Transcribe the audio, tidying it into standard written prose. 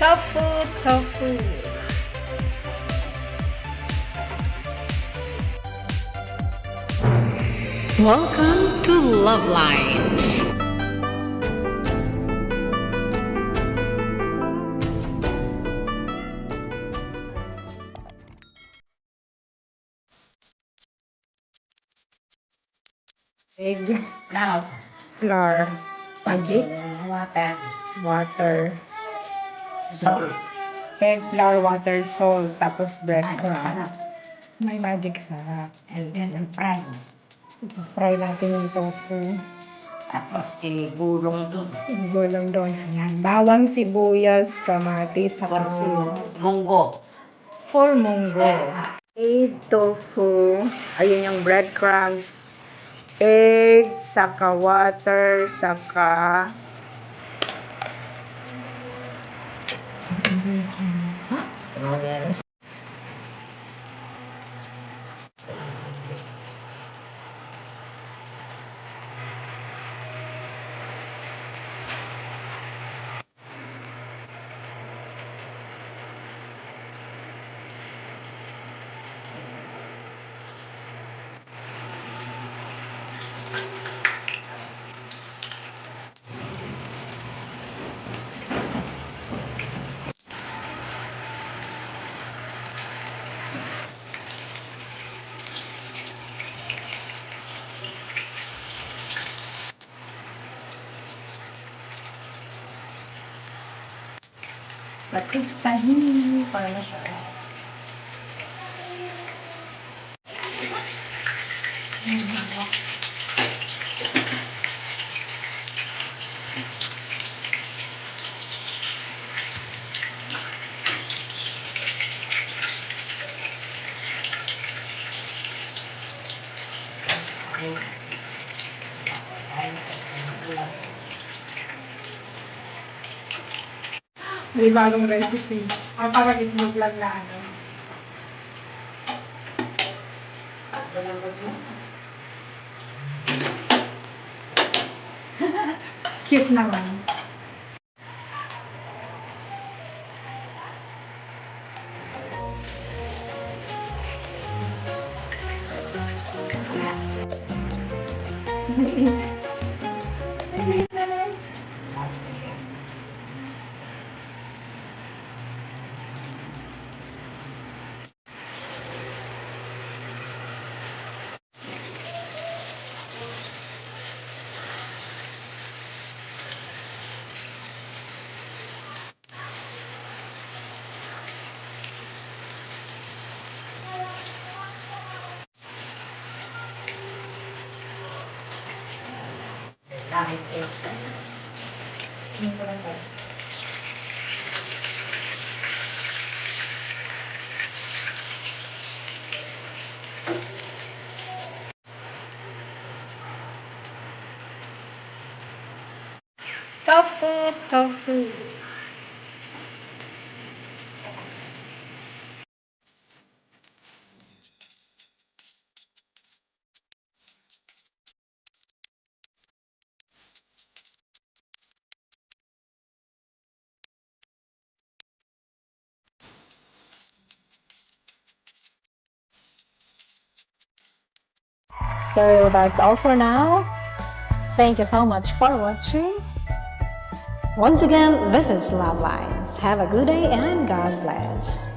Tofu, tofu. Welcome to Love Lines. Egg. Now. Flour. Magic. Water. Egg, flour, water, salt, tapos breadcrumbs. May magic sarap. And then fry. Fry natin yung tofu. Tapos gulong doon. Gulong doon. Ayan. Bawang, sibuyas, kamatis, saka Munggo. full munggo. Egg, tofu. Ayun yung breadcrumbs. Egg, saka water, saka Patis tahin. Para siya. may bagong recipe. Ang parang itlog lang na ano. Cute naman. Langit Elsa. Tofu, tofu. So that's all for now. Thank you so much for watching. Once again, this is Love Lines. Have a good day and God bless.